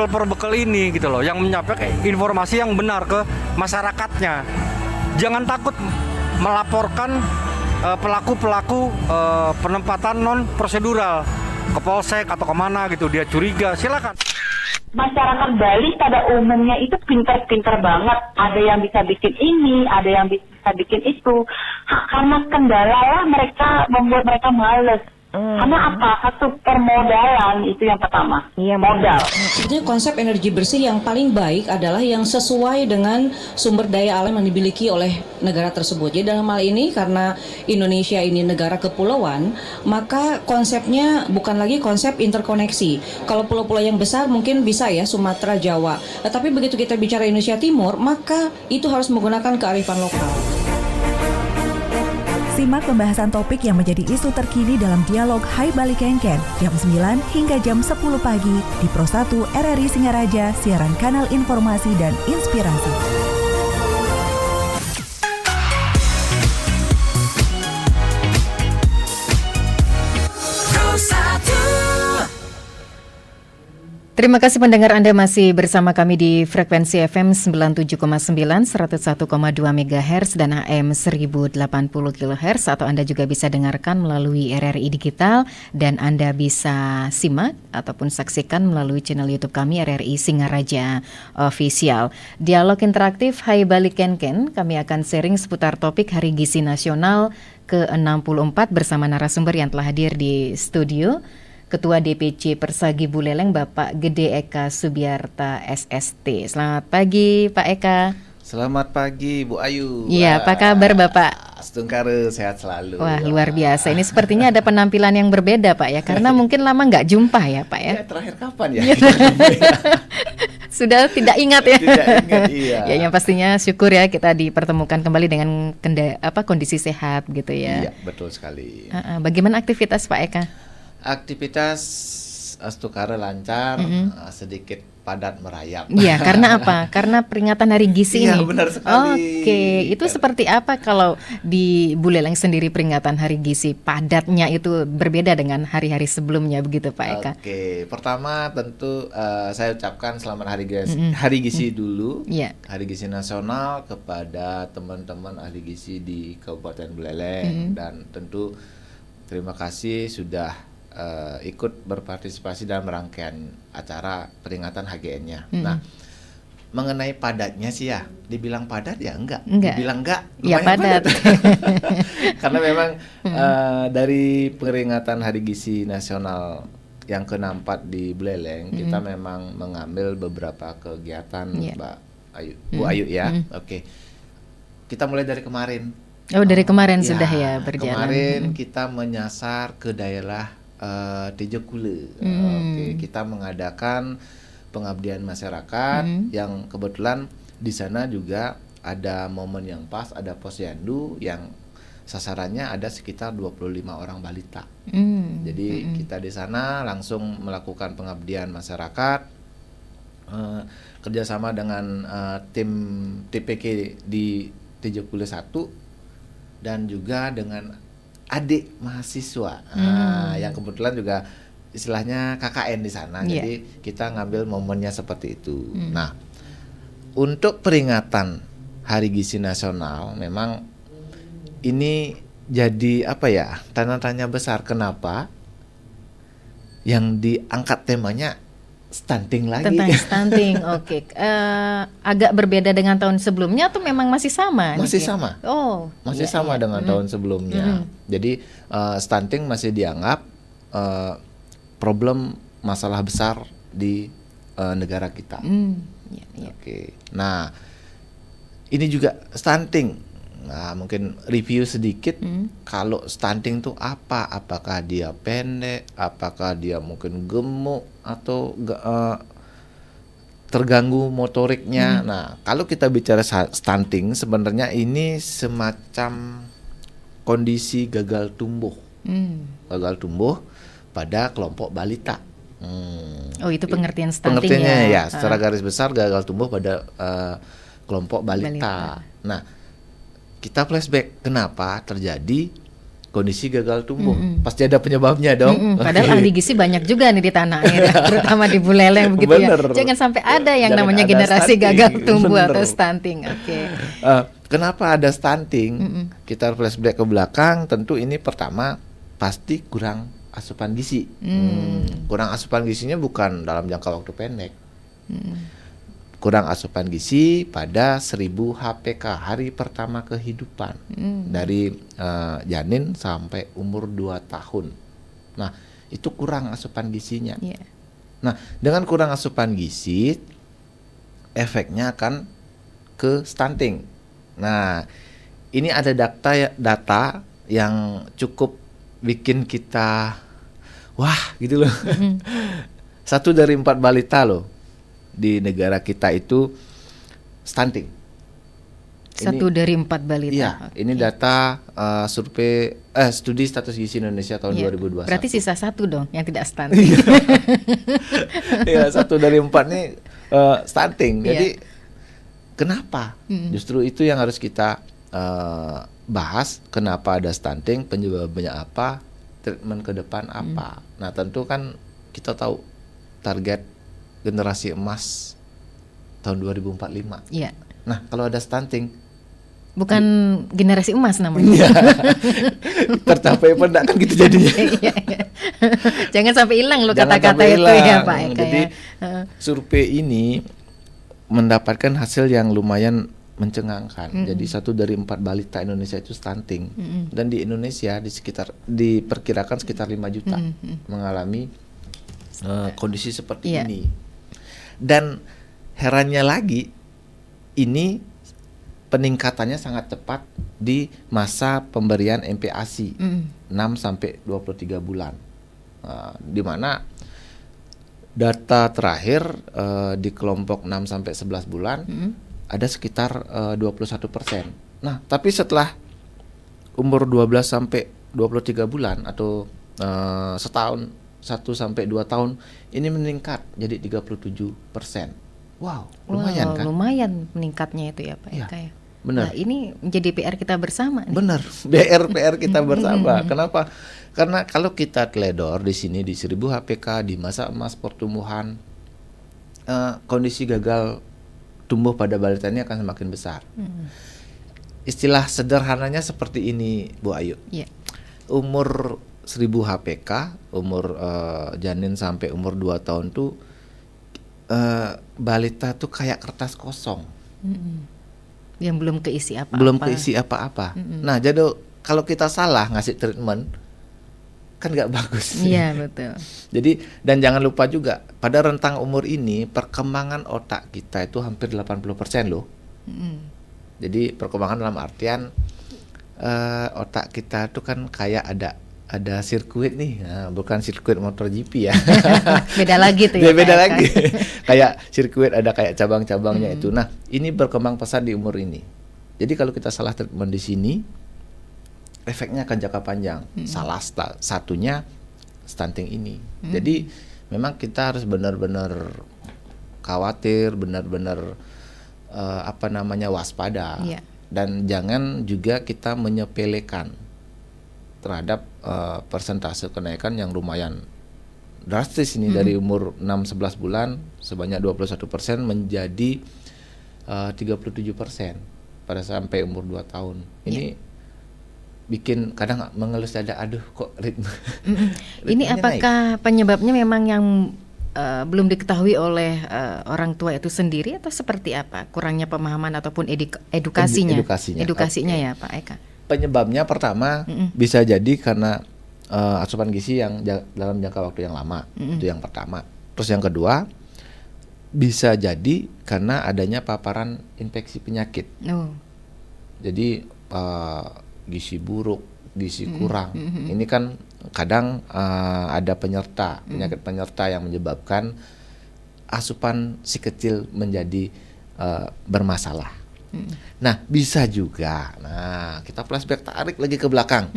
bekal ini gitu loh, yang menyampaikan informasi yang benar ke masyarakatnya. Jangan takut melaporkan pelaku-pelaku penempatan non prosedural ke polsek atau kemana gitu, dia curiga, silakan. Masyarakat Bali pada umumnya itu pintar-pintar banget. Ada yang bisa bikin ini, ada yang bisa bikin itu. Karena kendala lah mereka membuat mereka males. Karena apa? Satu permodalan itu yang pertama. Iya, modal. Sebetulnya konsep energi bersih yang paling baik adalah yang sesuai dengan sumber daya alam yang dimiliki oleh negara tersebut. Jadi dalam hal ini karena Indonesia ini negara kepulauan, maka konsepnya bukan lagi konsep interkoneksi. Kalau pulau-pulau yang besar mungkin bisa ya Sumatera, Jawa. Tapi begitu kita bicara Indonesia Timur, maka itu harus menggunakan kearifan lokal. Simak pembahasan topik yang menjadi isu terkini dalam dialog Hai Bali Kenken jam 9 hingga jam 10 pagi di Pro 1 RRI Singaraja, siaran kanal informasi dan inspirasi. Terima kasih pendengar Anda masih bersama kami di frekuensi FM 97,9, 101,2 MHz dan AM 1080 kHz, atau Anda juga bisa dengarkan melalui RRI Digital dan Anda bisa simak ataupun saksikan melalui channel YouTube kami RRI Singaraja Official. Dialog interaktif Hai Bali Kenken, kami akan sharing seputar topik Hari Gizi Nasional ke-64 bersama narasumber yang telah hadir di studio. Ketua DPC Persagi Buleleng Bapak Gede Eka Subiarta SST. Selamat pagi Pak Eka. Selamat pagi Bu Ayu. Iya, apa kabar Bapak? Setungkare, sehat selalu. Wah, luar biasa. Ini sepertinya ada penampilan yang berbeda Pak ya, karena mungkin lama nggak jumpa ya Pak ya. Ya, terakhir kapan ya? Sudah tidak ingat ya. Tidak ingat, iya. Ya, yang pastinya syukur ya kita dipertemukan kembali dengan kondisi sehat gitu ya. Iya, betul sekali. Bagaimana aktivitas Pak Eka? Aktivitas Astukara lancar, sedikit padat merayap. Iya, karena apa? Karena peringatan Hari Gizi ini. Iya, benar sekali. Oke, itu seperti apa kalau di Buleleng sendiri peringatan Hari Gizi? Padatnya itu berbeda dengan hari-hari sebelumnya begitu Pak Eka? Oke, pertama tentu saya ucapkan selamat Hari Gizi dulu. Iya. Hari Gizi Nasional kepada teman-teman ahli gizi di Kabupaten Buleleng, dan tentu terima kasih sudah ikut berpartisipasi dalam rangkaian acara peringatan HGN-nya. Nah, mengenai padatnya sih ya, dibilang padat ya enggak. Dibilang enggak, ya padat. Karena memang dari peringatan Hari Gizi Nasional yang ke-64 di Buleleng, kita memang mengambil beberapa kegiatan, Mbak Ayu, Bu Ayu ya. Oke. Kita mulai dari kemarin. Oh, dari kemarin sudah ya berjalan. Kemarin kita menyasar ke daerah Tejokule. Oke, kita mengadakan pengabdian masyarakat yang kebetulan di sana juga ada momen yang pas, ada posyandu yang sasarannya ada sekitar 25 orang balita. Jadi kita di sana langsung melakukan pengabdian masyarakat, kerjasama dengan tim TPK di Tejokule 1 dan juga dengan adik mahasiswa yang kebetulan juga istilahnya KKN di sana. Jadi kita ngambil momennya seperti itu. Nah, untuk peringatan Hari Gizi Nasional memang ini jadi apa ya, tanda tanya besar. Kenapa yang diangkat temanya stunting lagi? Tentang stunting, oke. Agak berbeda dengan tahun sebelumnya atau memang masih sama? Masih sama. Oh, masih sama dengan tahun sebelumnya. Jadi stunting masih dianggap problem masalah besar di negara kita. Oke. Nah, ini juga stunting. Nah, mungkin review sedikit. Kalau stunting itu apa? Apakah dia pendek? Apakah dia mungkin gemuk atau terganggu motoriknya? Nah, kalau kita bicara stunting, sebenarnya ini semacam kondisi gagal tumbuh. Gagal tumbuh pada kelompok balita. Oh, itu pengertian stunting. Pengertiannya ya, secara garis besar gagal tumbuh pada kelompok balita. Nah, kita flashback kenapa terjadi kondisi gagal tumbuh. Pasti ada penyebabnya dong. Padahal ahli gizi banyak juga nih di tanah air, terutama di Buleleng begitu Bener. ya. Jangan sampai ada yang Jangan namanya ada generasi stunting. gagal tumbuh Bener. atau stunting. Oke. Kenapa ada stunting? Kita flashback ke belakang, tentu ini pertama pasti kurang asupan gizi. Kurang asupan gizinya bukan dalam jangka waktu pendek. Kurang asupan gizi pada 1000 HPK hari pertama kehidupan dari janin sampai umur 2 tahun. Nah, itu kurang asupan gizinya. Iya. Nah, dengan kurang asupan gizi, efeknya akan ke stunting. Nah, ini ada data yang cukup bikin kita wah gitu loh. 1 dari 4 balita loh di negara kita itu stunting. 1 dari 4 balita. Iya, Oke. ini data studi status gizi Indonesia tahun Iya. 2021. Berarti sisa 1 dong yang tidak stunting. Iya, 1 dari 4 nih stunting. Iya. Jadi kenapa? Justru itu yang harus kita bahas. Kenapa ada stunting? Penyebabnya apa? Treatment ke depan apa? Nah, tentu kan kita tahu target generasi emas tahun 2045. Iya. Nah, kalau ada stunting, Bukan generasi emas namanya. iya, tercapai apa enggak kan gitu jadinya. Iya, iya. Jangan sampai hilang lo Jangan kata-kata sampai itu ya hilang. Pak Eka Jadi ya. Heeh. survei ini mendapatkan hasil yang lumayan mencengangkan. Jadi 1 dari 4 balita Indonesia itu stunting. Dan di Indonesia diperkirakan sekitar 5 juta mengalami kondisi seperti Iya. ini. Dan herannya lagi, ini peningkatannya sangat cepat di masa pemberian MPASI 6 sampai 23 bulan. Di mana data terakhir di kelompok 6 sampai 11 bulan ada sekitar 21%. Nah, tapi setelah umur 12 sampai 23 bulan atau setahun 1 sampai 2 tahun ini meningkat jadi 37%. Wow, lumayan kan? Lumayan meningkatnya itu ya Pak Iya, Eka ya. benar. Nah, ini menjadi PR kita bersama nih. Benar, PR kita bersama. Kenapa? Karena kalau kita teledor di sini di 1000 HPK di masa emas pertumbuhan, kondisi gagal tumbuh pada balita ini akan semakin besar. Istilah sederhananya seperti ini, Bu Ayu. Iya. Umur 1000 HPK, umur janin sampai umur 2 tahun tuh balita tuh kayak kertas kosong. Yang belum keisi apa-apa. Belum keisi apa-apa. Nah, jadi kalau kita salah ngasih treatment kan nggak bagus. Iya, betul. Jadi dan jangan lupa juga pada rentang umur ini perkembangan otak kita itu hampir 80% loh. Jadi perkembangan dalam artian otak kita tuh kan kayak ada sirkuit nih, nah, bukan sirkuit motor GP ya. Beda lagi tuh Dia ya. beda Pak Eka. lagi. Kayak sirkuit ada kayak cabang-cabangnya itu. Nah, ini berkembang pesat di umur ini. Jadi kalau kita salah treatment di sini, efeknya akan jangka panjang. Salah satunya stunting ini. Jadi memang kita harus benar-benar khawatir, benar-benar waspada. Iya. Dan jangan juga kita menyepelekan terhadap persentase kenaikan yang lumayan drastis ini dari umur 6-11 bulan sebanyak 21% menjadi 37% pada sampai umur 2 tahun. Ini bikin kadang mengelus dada, aduh kok ritme. Ini ritmenya apakah penyebabnya memang yang belum diketahui oleh orang tua itu sendiri atau seperti apa? Kurangnya pemahaman ataupun edukasinya? Edukasinya. Ya Pak Eka. Penyebabnya pertama bisa jadi karena asupan gizi yang dalam jangka waktu yang lama, itu yang pertama. Terus yang kedua bisa jadi karena adanya paparan infeksi penyakit. Oh. Jadi gizi buruk, gizi kurang. Ini kan kadang ada penyakit penyerta yang menyebabkan asupan si kecil menjadi bermasalah. Nah, bisa juga. Nah, kita flashback tarik lagi ke belakang.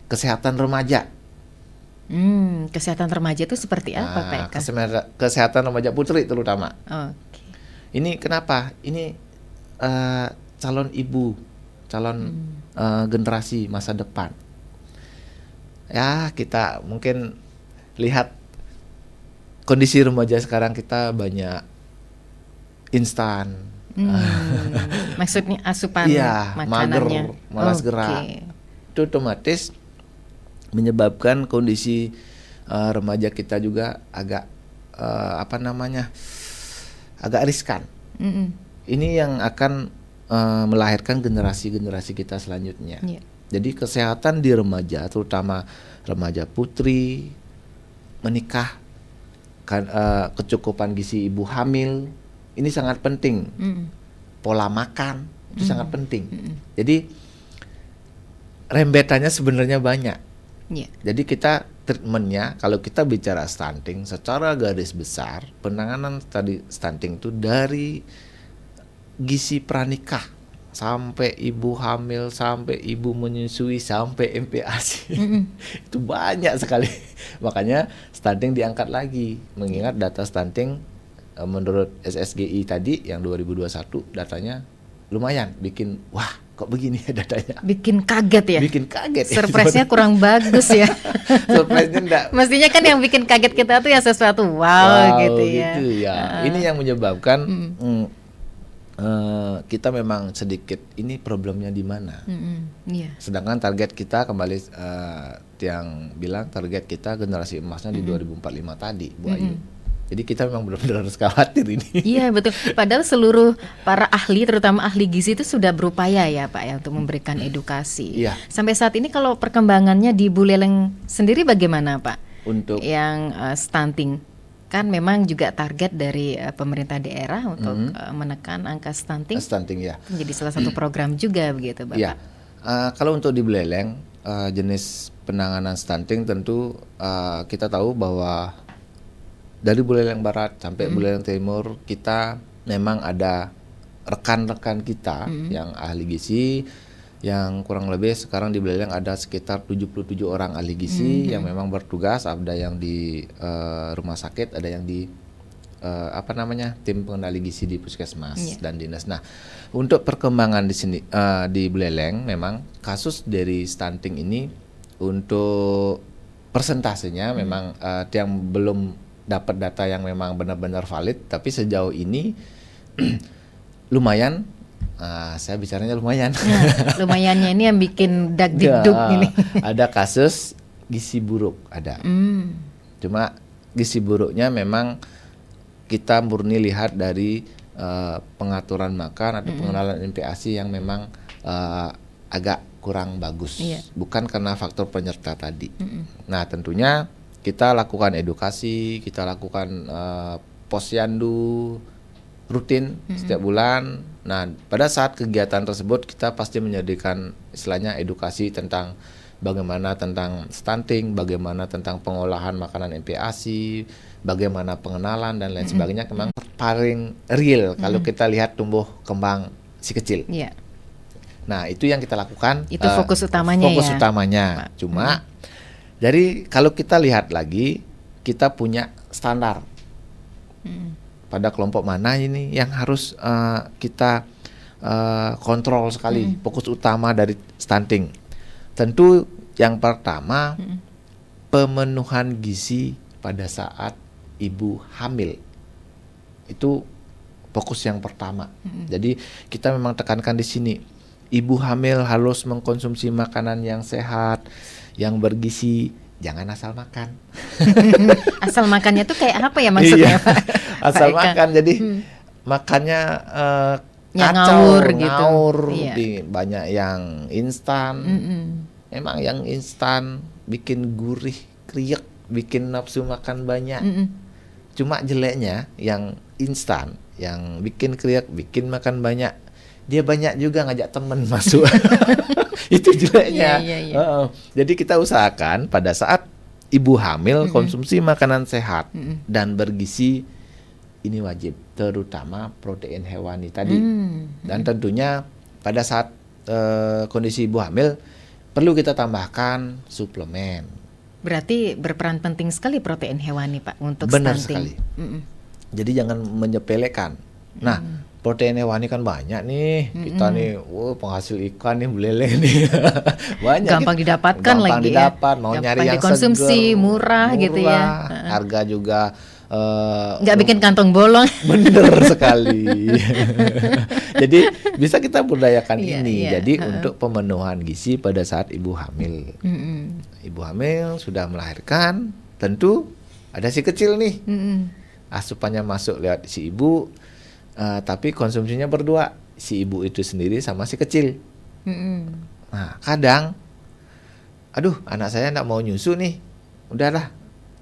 Kesehatan remaja. Kesehatan remaja itu seperti apa Pak Eka? Kesehatan remaja putri terutama. Oke. Ini kenapa? Ini calon ibu, calon generasi masa depan. ya kita mungkin lihat kondisi remaja sekarang, kita banyak instan. Maksudnya asupan Iya, makanannya. mager, malas gerak. Itu otomatis menyebabkan kondisi remaja kita juga agak agak riskan. Ini yang akan melahirkan generasi-generasi kita selanjutnya. Iya. Jadi kesehatan di remaja, terutama remaja putri menikah, kecukupan gizi ibu hamil, ini sangat penting. Pola makan itu sangat penting. Jadi rembetannya sebenarnya banyak. Iya. Jadi kita treatmentnya, kalau kita bicara stunting secara garis besar, penanganan tadi stunting itu dari gizi pranikah sampai ibu hamil, sampai ibu menyusui, sampai MPASI. Itu banyak sekali. Makanya stunting diangkat lagi, mengingat data stunting menurut SSGI tadi yang 2021 datanya lumayan bikin wah kok begini ya datanya. Bikin kaget ya. Bikin kaget. Surprise-nya kurang bagus ya. Surprise-nya enggak. Mestinya kan yang bikin kaget kita tuh ya sesuatu wow gitu ya. Gitu ya. Ini yang menyebabkan kita memang sedikit ini problemnya di mana. Iya. Sedangkan target kita kembali yang bilang target kita generasi emasnya di 2045 tadi, Bu Ayu. Jadi kita memang benar-benar harus khawatir ini. Iya betul. Padahal seluruh para ahli, terutama ahli gizi itu sudah berupaya ya Pak ya untuk memberikan edukasi. Iya. Sampai saat ini kalau perkembangannya di Buleleng sendiri bagaimana Pak? Untuk Yang stunting kan memang juga target dari pemerintah daerah untuk menekan angka stunting. stunting ya. Menjadi salah satu program juga begitu Bapak. Iya. Kalau untuk di Buleleng jenis penanganan stunting tentu kita tahu bahwa dari Buleleng Barat sampai Buleleng Timur kita memang ada rekan-rekan kita yang ahli gizi yang kurang lebih sekarang di Buleleng ada sekitar 77 orang ahli gizi yang memang bertugas, ada yang di rumah sakit, ada yang di tim pengendali gizi di puskesmas dan dinas. Nah, untuk perkembangan di sini di Buleleng memang kasus dari stunting ini untuk persentasenya memang yang belum dapat data yang memang benar-benar valid, tapi sejauh ini lumayan. Saya bicaranya lumayan. Nah, lumayannya ini yang bikin dag-digdug ini. Ada kasus gizi buruk ada. Cuma gizi buruknya memang kita murni lihat dari pengaturan makan atau pengenalan MPASI yang memang agak kurang bagus. Bukan karena faktor penyerta tadi. Nah, tentunya kita lakukan edukasi, kita lakukan posyandu rutin setiap bulan. Nah, pada saat kegiatan tersebut kita pasti menyediakan istilahnya edukasi tentang bagaimana tentang stunting, bagaimana tentang pengolahan makanan MPASI, bagaimana pengenalan dan lain sebagainya. Memang paling real kalau kita lihat tumbuh kembang si kecil. Nah, itu yang kita lakukan. Itu fokus utamanya fokus ya. utamanya. Cuma jadi kalau kita lihat lagi, kita punya standar pada kelompok mana ini yang harus kita kontrol sekali, fokus utama dari stunting. Tentu yang pertama pemenuhan gizi pada saat ibu hamil. Itu fokus yang pertama. Jadi kita memang tekankan di sini, ibu hamil harus mengkonsumsi makanan yang sehat, yang bergizi, jangan asal makan. Asal makannya tuh kayak apa ya maksudnya Pak? Asal Pak Eka. makan, jadi makannya yang kacau, ngawur di banyak yang instan. Emang yang instan bikin gurih, kriek, bikin nafsu makan banyak. Cuma jeleknya yang instan, yang bikin kriek, bikin makan banyak, dia banyak juga ngajak temen masuk. Itu jeleknya. Jadi kita usahakan pada saat ibu hamil konsumsi makanan sehat dan bergizi, ini wajib, terutama protein hewani tadi. Dan tentunya pada saat kondisi ibu hamil perlu kita tambahkan suplemen. Berarti berperan penting sekali protein hewani Pak untuk Benar stunting. sekali. Jadi jangan menyepelekan. Nah, protein hewani kan banyak nih. Kita nih, penghasil ikan nih, belele nih. Banyak. Gampang didapatkan gampang lagi didapat, ya. mau Gampang nyari yang dikonsumsi, seger, murah gitu ya. Harga juga Nggak bikin kantong bolong. bener sekali. Jadi bisa kita berdayakan Iya, ini. iya. Jadi untuk pemenuhan gizi pada saat ibu hamil. Ibu hamil sudah melahirkan, tentu ada si kecil nih. Asupannya masuk lewat si ibu, tapi konsumsinya berdua, si ibu itu sendiri sama si kecil. Nah, kadang, aduh, anak saya nggak mau nyusu nih, udahlah,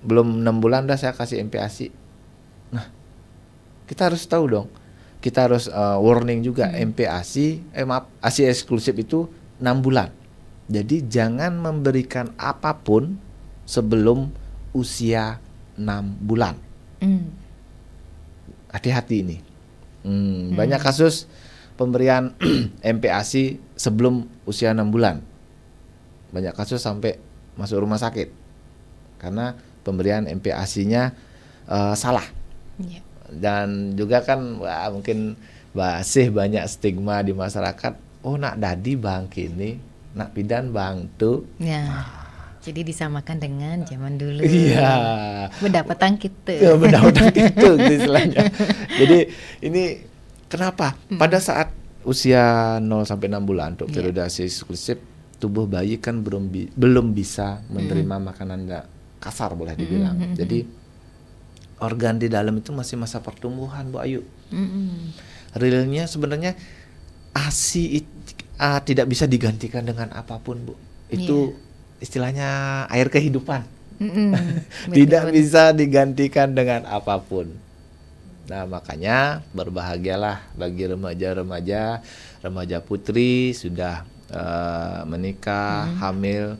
belum 6 bulan udah saya kasih MPASI. Nah, kita harus tahu dong, kita harus warning juga, MPASI, ASI eksklusif itu 6 bulan. Jadi jangan memberikan apapun sebelum usia 6 bulan. Hati-hati ini. Banyak kasus pemberian MPASI sebelum usia 6 bulan. Banyak kasus sampai masuk rumah sakit karena pemberian MPASI-nya salah. Dan juga kan mungkin masih banyak stigma di masyarakat. Oh, nak dadi bang kini, nak bidan bang tuh. Ya. Jadi disamakan dengan zaman dulu. Iya. Pendapatan kita. Ya, benar-benar itu istilahnya. Jadi ini kenapa? Pada saat usia 0 sampai 6 bulan untuk periode ASI eksklusif, tubuh bayi kan belum bisa menerima makanan kasar boleh dibilang. Jadi organ di dalam itu masih masa pertumbuhan, Bu Ayu. Realnya sebenarnya ASI tidak bisa digantikan dengan apapun, Bu. Itu istilahnya air kehidupan. Tidak bisa digantikan dengan apapun. Nah, makanya berbahagialah bagi remaja putri sudah menikah, hamil,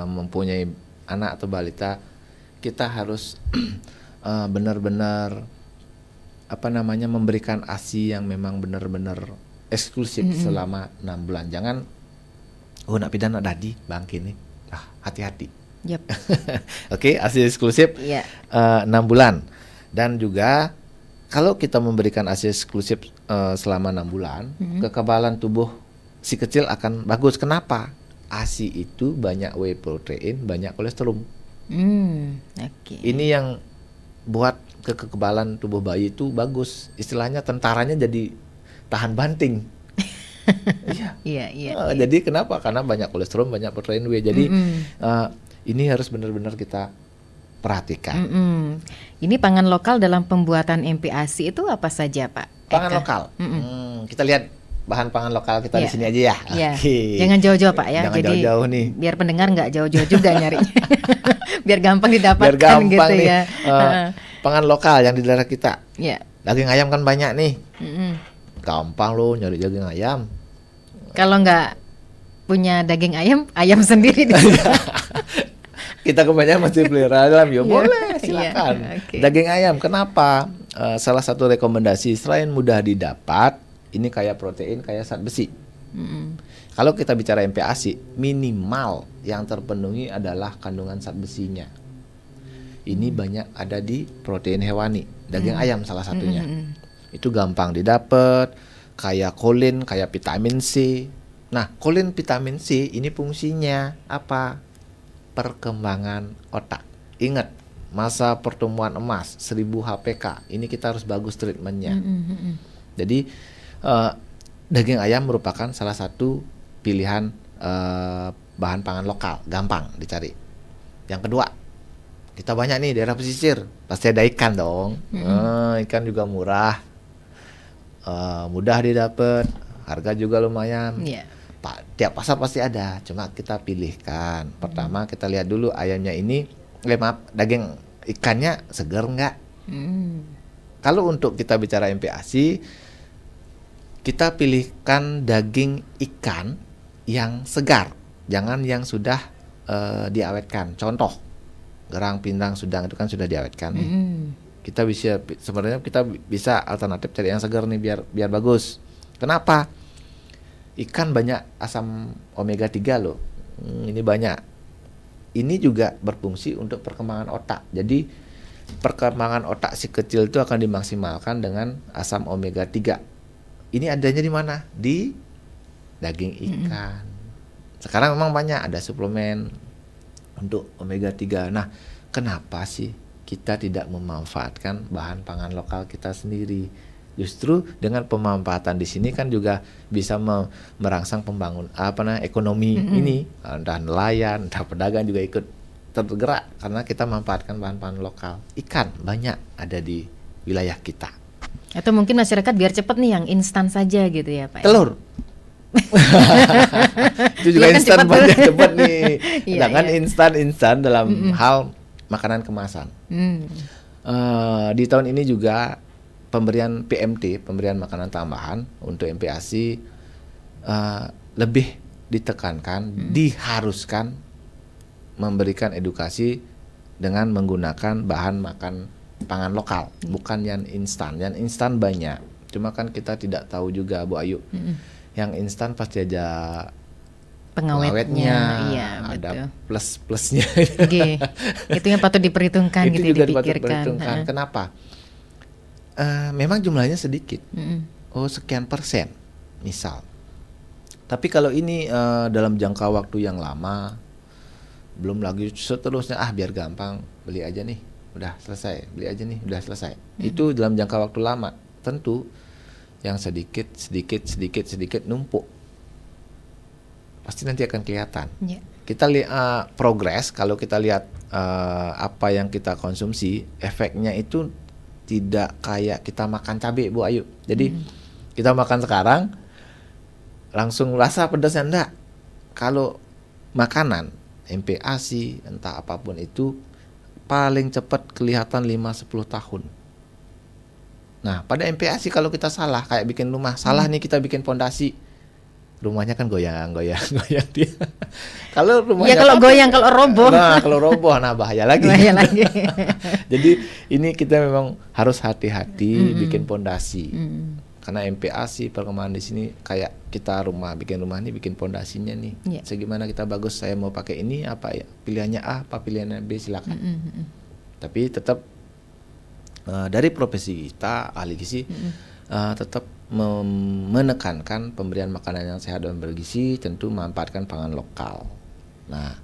mempunyai anak atau balita. Kita harus benar-benar memberikan ASI yang memang benar-benar eksklusif selama 6 bulan. Jangan nak pidan nak dadi bang kini. Hati-hati. Yep. Oke, ASI eksklusif 6 bulan. Dan juga kalau kita memberikan ASI eksklusif selama 6 bulan, kekebalan tubuh si kecil akan bagus. Kenapa? ASI itu banyak whey protein, banyak kolesterol. Ini yang buat kekebalan tubuh bayi itu bagus. Istilahnya tentaranya jadi tahan banting. Iya. Jadi kenapa? Karena banyak kolesterol, banyak protein whey. Jadi ini harus benar-benar kita perhatikan. Ini pangan lokal dalam pembuatan MPASI itu apa saja, Pak? Pangan lokal. Kita lihat bahan pangan lokal kita di sini aja ya. Okay. Jangan jauh-jauh, Pak ya. Jangan jadi jauh-jauh nih. Biar pendengar nggak jauh-jauh juga nyarinya. Biar gampang didapatkan. Biar gampang gitu nih. Ya. Pangan lokal yang di daerah kita. Daging ayam kan banyak nih. Gampang loh nyari daging ayam. Kalau nggak punya daging ayam, ayam sendiri. Kita kebanyakan masih pelihara ayam, ya boleh silakan. Daging ayam, kenapa? Salah satu rekomendasi selain mudah didapat, ini kaya protein, kaya zat besi. Kalau kita bicara MPASI, minimal yang terpenuhi adalah kandungan zat besinya. Ini banyak ada di protein hewani, daging ayam salah satunya. Itu gampang didapat, kaya kolin, kaya vitamin C. Nah, kolin, vitamin C ini fungsinya apa? Perkembangan otak. Ingat, masa pertumbuhan emas 1000 HPK. Ini kita harus bagus treatmentnya. Jadi daging ayam merupakan salah satu pilihan bahan pangan lokal, gampang dicari. Yang kedua, kita banyak nih daerah pesisir, pasti ada ikan dong. Ikan juga murah, mudah didapat, harga juga lumayan. Tiap pasar pasti ada, cuma kita pilihkan. Pertama kita lihat dulu ayamnya ini, daging ikannya segar nggak? Kalau untuk kita bicara MPASI, kita pilihkan daging ikan yang segar, jangan yang sudah diawetkan. Contoh, gerang, pindang, sudang itu kan sudah diawetkan. Kita bisa alternatif cari yang segar nih biar bagus. Kenapa? Ikan banyak asam omega 3 loh. Ini banyak. Ini juga berfungsi untuk perkembangan otak. Jadi perkembangan otak si kecil itu akan dimaksimalkan dengan asam omega 3. ini adanya di mana? Di daging ikan. Sekarang memang banyak ada suplemen untuk omega 3. Nah, kenapa sih kita tidak memanfaatkan bahan pangan lokal kita sendiri? Justru dengan pemanfaatan di sini kan juga bisa merangsang ekonomi ini, entah nelayan, entah pedagang juga ikut tergerak karena kita memanfaatkan bahan-bahan lokal. Ikan banyak ada di wilayah kita. Atau mungkin masyarakat biar cepet nih yang instan saja gitu ya Pak? Telur. Itu juga Iya kan instan, cepat banyak cepat nih. Iya, Sedangkan iya. instan dalam hal makanan kemasan. Di tahun ini juga pemberian PMT, pemberian makanan tambahan untuk MPASI lebih ditekankan, diharuskan memberikan edukasi dengan menggunakan bahan makan pangan lokal, bukan yang instan. Yang instan banyak, cuma kan kita tidak tahu juga Bu Ayu. Yang instan pasti ada Pengawetnya, iya ada betul. plus-plusnya. Oke, itu yang patut diperhitungkan Itu gitu, juga patut dipikirkan. diperhitungkan. Kenapa? Memang jumlahnya sedikit. Oh, sekian persen, misal. Tapi kalau ini dalam jangka waktu yang lama, belum lagi seterusnya, biar gampang, beli aja nih, udah selesai. Beli aja nih, udah selesai. Itu dalam jangka waktu lama, tentu yang sedikit numpuk. Pasti nanti akan kelihatan. Ya. Kita lihat progres, kalau kita lihat apa yang kita konsumsi, efeknya itu tidak kayak kita makan cabai Bu Ayu. Jadi kita makan sekarang langsung rasa pedasnya, enggak. Kalau makanan MPASI entah apapun itu paling cepat kelihatan 5-10 tahun. Nah, pada MPASI kalau kita salah, kayak bikin rumah, salah nih kita bikin pondasi, rumahnya kan goyang dia. Kalau rumahnya Ya kalau goyang, kalau roboh. Nah, kalau roboh, bahaya lagi. Bahaya lagi. Jadi ini kita memang harus hati-hati bikin pondasi. Karena MPASI perkembangan di sini kayak kita bikin rumah nih, bikin pondasinya nih. Yeah. Segimana kita bagus, saya mau pakai ini apa ya? Pilihannya A, apa pilihannya B, silakan. Tapi tetap dari profesi kita ahli gizi tetap menekankan pemberian makanan yang sehat dan bergizi, tentu memanfaatkan pangan lokal. Nah,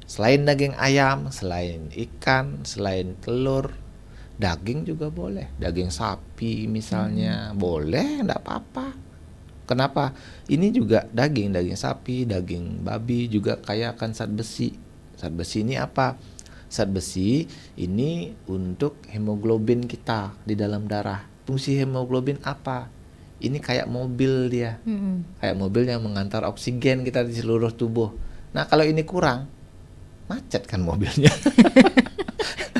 selain daging ayam, selain ikan, selain telur, daging juga boleh. Daging sapi misalnya boleh, enggak apa-apa. Kenapa? Ini juga daging sapi, daging babi juga kaya akan zat besi. Zat besi ini apa? Zat besi ini untuk hemoglobin kita di dalam darah. Fungsi hemoglobin apa? Ini kayak mobil dia. Kayak mobil yang mengantar oksigen kita di seluruh tubuh. Nah, kalau ini kurang, macet kan mobilnya.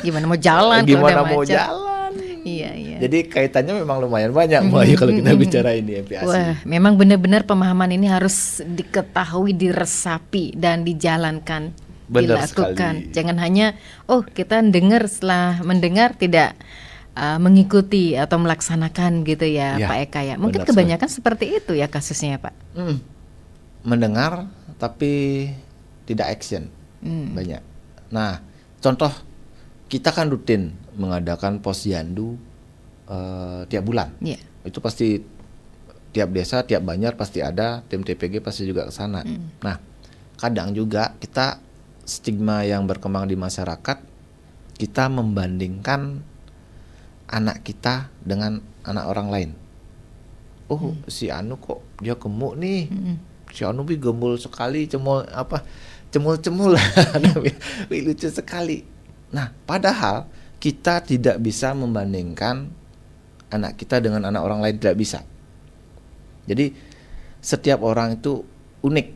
Gimana mau jalan kalau Gimana udah mau macet? jalan? Iya. Jadi kaitannya memang lumayan banyak kalau kita bicara ini MPASI. Wah, memang benar-benar pemahaman ini harus diketahui, diresapi dan dijalankan, Benar dilakukan. sekali. Jangan hanya kita dengar, setelah mendengar tidak mengikuti atau melaksanakan gitu ya, Ya, Pak Eka ya. Mungkin benar kebanyakan seperti itu ya kasusnya, Pak. Mendengar tapi tidak action. Banyak. Nah, contoh kita kan rutin mengadakan posyandu tiap bulan. Iya. Itu pasti tiap desa, tiap banjar pasti ada, tim TPG pasti juga ke sana. Nah, kadang juga kita stigma yang berkembang di masyarakat, kita membandingkan anak kita dengan anak orang lain. Oh, si Anu kok dia gemuk nih. Si Anu bi gembul sekali, cemul-cemul. Wih, lucu sekali. Nah, padahal kita tidak bisa membandingkan anak kita dengan anak orang lain, tidak bisa. Jadi setiap orang itu unik,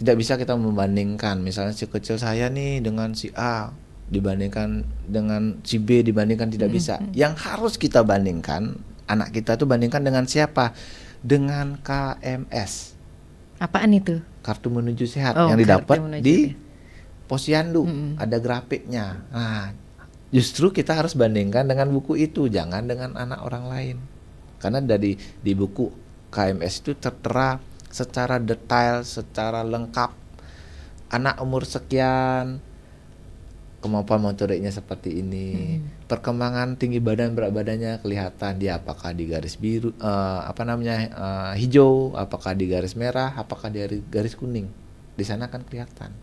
tidak bisa kita membandingkan. Misalnya si kecil saya nih dengan si A dibandingkan dengan si B, dibandingkan, tidak bisa. Yang harus kita bandingkan, anak kita tuh bandingkan dengan siapa? Dengan KMS. Apaan itu? Kartu Menuju Sehat Oh, yang Kartu didapat Menuju di Sehat. Posyandu, ada grafiknya. Nah, justru kita harus bandingkan dengan buku itu, jangan dengan anak orang lain. Karena di buku KMS itu tertera secara detail, secara lengkap, anak umur sekian kemampuan motoriknya seperti ini, perkembangan tinggi badan berat badannya kelihatan, dia apakah di garis biru, hijau, apakah di garis merah, apakah di garis kuning, di sana kan kelihatan.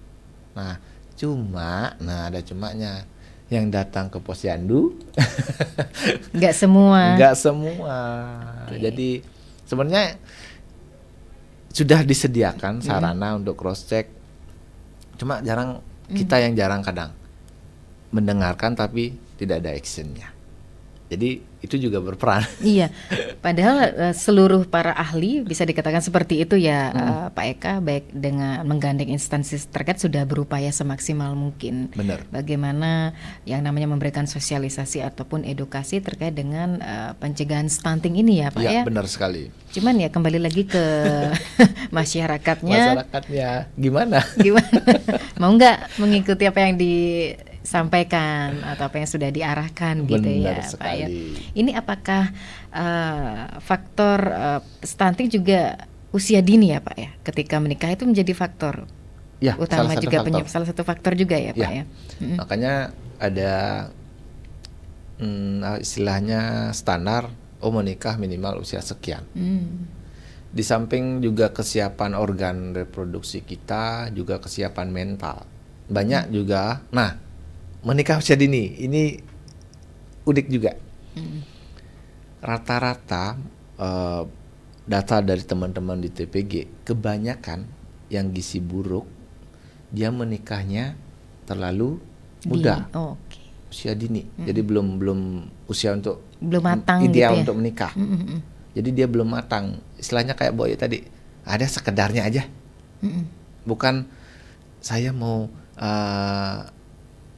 Nah ada cumanya, yang datang ke posyandu Nggak semua. Okay. Jadi sebenarnya sudah disediakan sarana untuk cross check, cuma kita yang jarang kadang mendengarkan tapi tidak ada actionnya. Jadi itu juga berperan. Iya, padahal seluruh para ahli bisa dikatakan seperti itu ya, Pak Eka, baik dengan menggandeng instansi terkait sudah berupaya semaksimal mungkin. Benar. Bagaimana yang namanya memberikan sosialisasi ataupun edukasi terkait dengan pencegahan stunting ini ya Pak ya. Iya, benar sekali. Cuman ya kembali lagi ke masyarakatnya. Gimana? Mau nggak mengikuti apa yang disampaikan atau apa yang sudah diarahkan gitu ya Pak ya. Ini apakah faktor stunting juga usia dini ya Pak ya? Ketika menikah itu menjadi faktor utama juga, salah satu faktor juga ya Pak ya. Makanya ada istilahnya standar, menikah minimal usia sekian. Di samping juga kesiapan organ reproduksi kita, juga kesiapan mental. Banyak juga, menikah usia dini, ini unik juga. Rata-rata data dari teman-teman di TPG, kebanyakan yang gizi buruk, dia menikahnya terlalu muda, usia dini. Jadi belum usia untuk belum matang ideal gitu ya? Untuk menikah. Jadi dia belum matang. Istilahnya kayak Boy tadi, ada sekedarnya aja. Bukan saya mau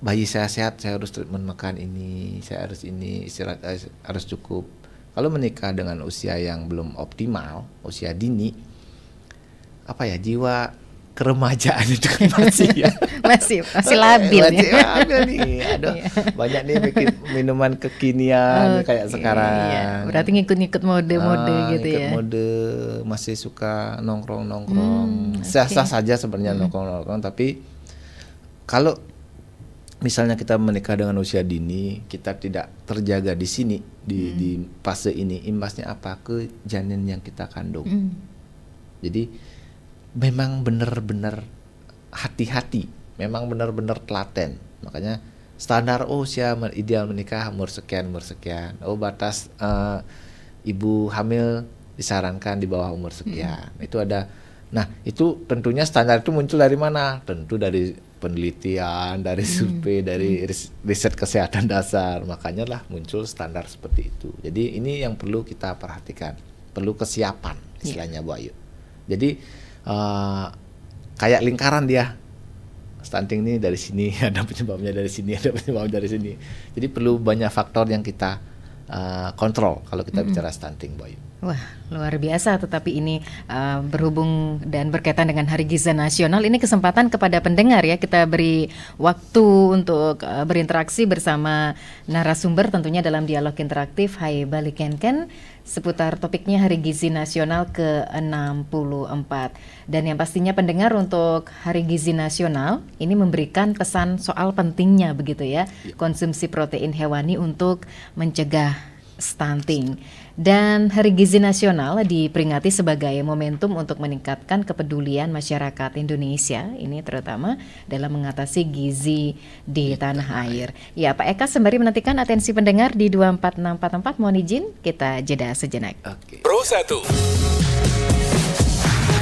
bayi saya sehat, saya harus treatment makan ini, saya harus ini, istirahat harus cukup. Kalau menikah dengan usia yang belum optimal, usia dini, jiwa keremajaan itu kan masih labil masih labil nih. Aduh, banyak nih bikin minuman kekinian kayak sekarang. Iya. Berarti ngikut-ngikut mode-mode gitu ya. Mode, masih suka nongkrong-nongkrong. Sah-sah saja sebenarnya nongkrong-nongkrong, tapi kalau misalnya kita menikah dengan usia dini, kita tidak terjaga di sini, di fase ini, imbasnya apa? Ke janin yang kita kandung. Jadi memang benar-benar hati-hati, memang benar-benar telaten. Makanya standar usia ideal menikah umur sekian. Batas ibu hamil disarankan di bawah umur sekian. Itu ada. Nah, itu tentunya standar itu muncul dari mana? Tentu dari penelitian, dari survei, dari riset kesehatan dasar. Makanya lah muncul standar seperti itu. Jadi ini yang perlu kita perhatikan, perlu kesiapan istilahnya Bu Ayu. Jadi kayak lingkaran dia, stunting ini dari sini, ada penyebabnya dari sini, ada penyebabnya dari sini. Jadi perlu banyak faktor yang kita kontrol kalau kita bicara stunting, Bu Ayu. Wah, luar biasa. Tetapi ini berhubung dan berkaitan dengan Hari Gizi Nasional, ini kesempatan kepada pendengar ya, kita beri waktu untuk berinteraksi bersama narasumber tentunya dalam dialog interaktif Hai Balikenken seputar topiknya Hari Gizi Nasional ke-64. Dan yang pastinya pendengar, untuk Hari Gizi Nasional ini memberikan pesan soal pentingnya begitu ya, konsumsi protein hewani untuk mencegah stunting. Dan Hari Gizi Nasional diperingati sebagai momentum untuk meningkatkan kepedulian masyarakat Indonesia, ini terutama dalam mengatasi gizi di tanah air. Ya, Pak Eka, sembari menantikan atensi pendengar di 24644, mohon izin kita jeda sejenak. Pro 1.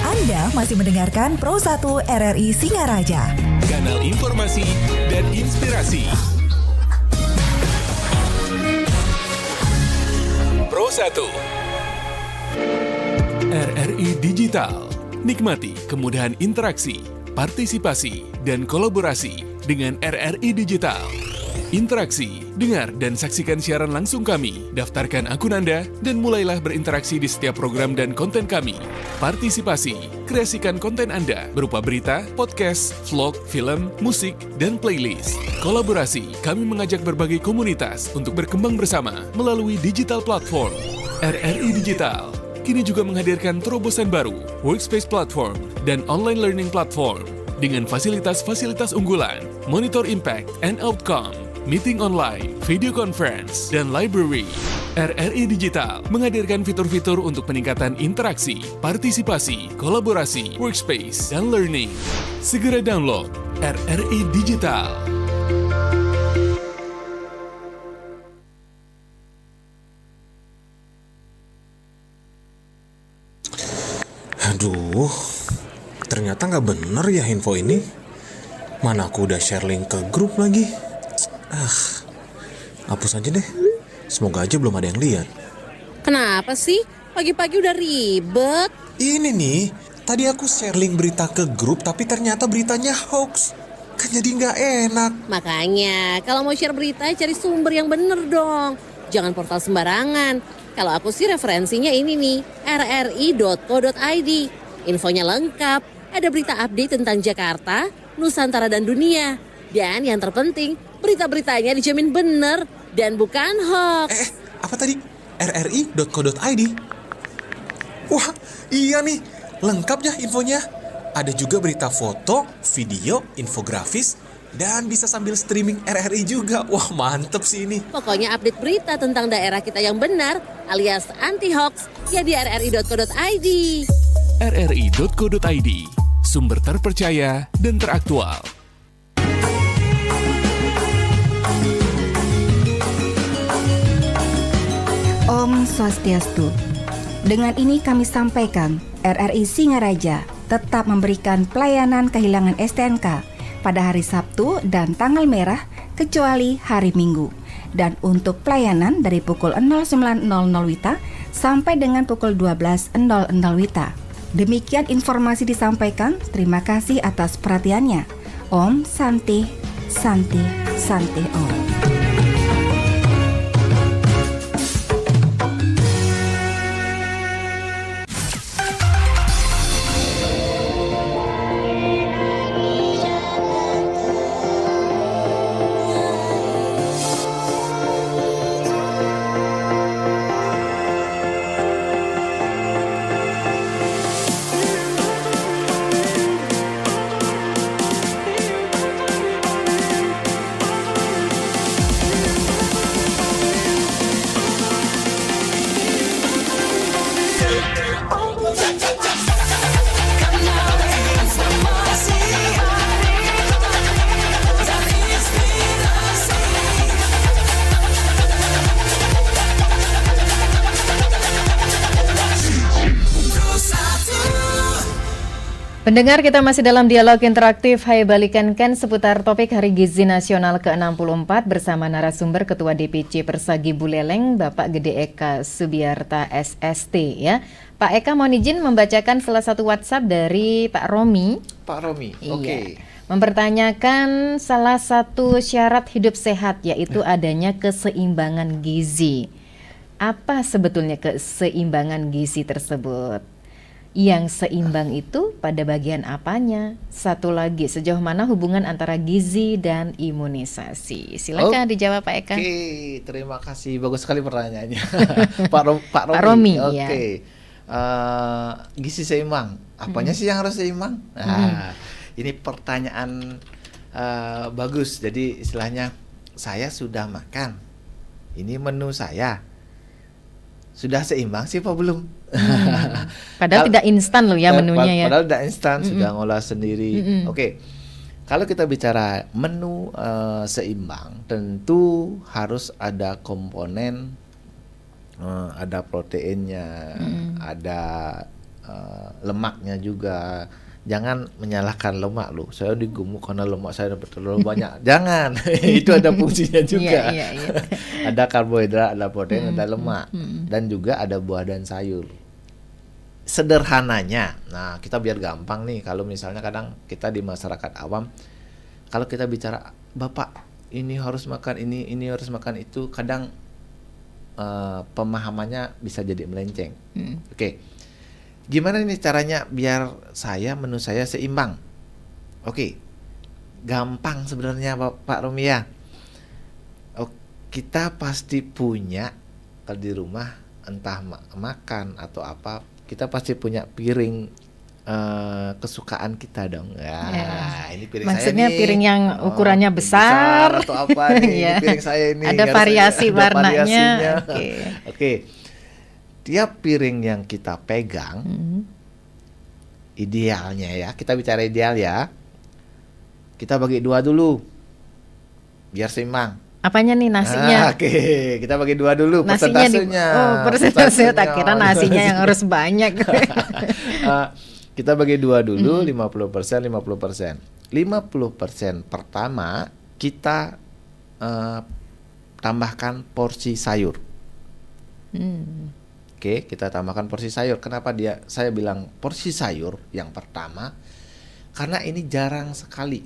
Anda masih mendengarkan Pro 1 RRI Singaraja, Kanal informasi dan inspirasi. Pro 1. RRI Digital. Nikmati kemudahan interaksi, partisipasi, dan kolaborasi dengan RRI Digital. Interaksi, dengar dan saksikan siaran langsung kami, daftarkan akun Anda, dan mulailah berinteraksi di setiap program dan konten kami. Partisipasi, kreasikan konten Anda berupa berita, podcast, vlog, film, musik, dan playlist. Kolaborasi, kami mengajak berbagai komunitas untuk berkembang bersama melalui digital platform. RRI Digital kini juga menghadirkan terobosan baru, workspace platform, dan online learning platform. dengan fasilitas-fasilitas unggulan, monitor impact and outcome, meeting online, video conference, dan library. RRI Digital menghadirkan fitur-fitur untuk peningkatan interaksi, partisipasi, kolaborasi, workspace, dan learning. Segera download RRI Digital. Aduh, ternyata nggak bener ya info ini. Mana aku udah share link ke grup lagi. Hapus aja deh. Semoga aja belum ada yang lihat. Kenapa sih? Pagi-pagi udah ribet. Ini nih, tadi aku share link berita ke grup tapi ternyata beritanya hoax. Kan jadi nggak enak. Makanya, kalau mau share berita cari sumber yang bener dong. Jangan portal sembarangan. Kalau aku sih referensinya ini nih, rri.co.id. Infonya lengkap, ada berita update tentang Jakarta, Nusantara dan dunia. Dan yang terpenting, berita-beritanya dijamin bener dan bukan hoax. Apa tadi? rri.co.id? Wah, iya nih, lengkap ya infonya. Ada juga berita foto, video, infografis, dan bisa sambil streaming RRI juga. Wah, mantep sih ini. Pokoknya update berita tentang daerah kita yang benar alias anti-hoax ya di rri.co.id. rri.co.id, sumber terpercaya dan teraktual. Om Swastiastu. Dengan ini kami sampaikan, RRI Singaraja tetap memberikan pelayanan kehilangan STNK pada hari Sabtu dan tanggal merah kecuali hari Minggu. Dan untuk pelayanan dari pukul 09.00 WITA sampai dengan pukul 12.00 WITA. Demikian informasi disampaikan. Terima kasih atas perhatiannya. Om Santi Santi Santi Om. Pendengar, kita masih dalam dialog interaktif Hai Balikan Ken seputar topik Hari Gizi Nasional ke-64 bersama narasumber Ketua DPC Persagi Buleleng, Bapak Gede Eka Subiarta SST ya. Pak Eka mohon izin membacakan salah satu WhatsApp dari Pak Romi. Pak Romi, Iya. oke. Mempertanyakan salah satu syarat hidup sehat yaitu adanya keseimbangan gizi. Apa sebetulnya keseimbangan gizi tersebut? Yang seimbang itu pada bagian apanya? Satu lagi, sejauh mana hubungan antara gizi dan imunisasi? Silakan dijawab Pak Eka. Oke, terima kasih. Bagus sekali pertanyaannya. Pak Pak Romi, Oke. ya. Gizi seimbang. Apanya sih yang harus seimbang? Nah, ini pertanyaan bagus. Jadi istilahnya saya sudah makan. Ini menu saya. Sudah seimbang sih apa belum? Padahal tidak instan loh ya menunya ya. Padahal tidak instan, sudah ngolah sendiri. Oke. Kalau kita bicara menu seimbang, tentu harus ada komponen, ada proteinnya, ada lemaknya juga. Jangan menyalahkan lemak loh. Saya digemuk karena lemak saya dapat terlalu banyak. Jangan. Itu ada fungsinya juga. Iya. Ada karbohidrat, ada protein, ada lemak, dan juga ada buah dan sayur. Sederhananya, nah kita biar gampang nih. Kalau misalnya kadang kita di masyarakat awam, kalau kita bicara Bapak ini harus makan ini harus makan itu, kadang pemahamannya bisa jadi melenceng. Oke. Gimana nih caranya biar menu saya seimbang? Oke, gampang sebenarnya Pak Romi ya. Kita pasti punya kalau di rumah entah makan atau apa, kita pasti punya piring kesukaan kita dong. Ya, ini piring Maksudnya saya nih. piring yang ukurannya besar. Atau apa nih? Ini Iya. piring saya ini. Ada harus variasi ada warnanya. variasinya. Oke. Oke. Tiap piring yang kita pegang, idealnya ya, kita bicara ideal ya. Kita bagi 2 dulu, biar seimbang. Apanya nih nasinya? Oke, kita bagi 2 dulu Nasinya persentasenya. persentase. Tak kira nasinya yang harus banyak. Kita bagi 2 dulu, 50%, 50%. 50% pertama kita tambahkan porsi sayur. Oke, kita tambahkan porsi sayur. Kenapa saya bilang porsi sayur yang pertama? Karena ini jarang sekali.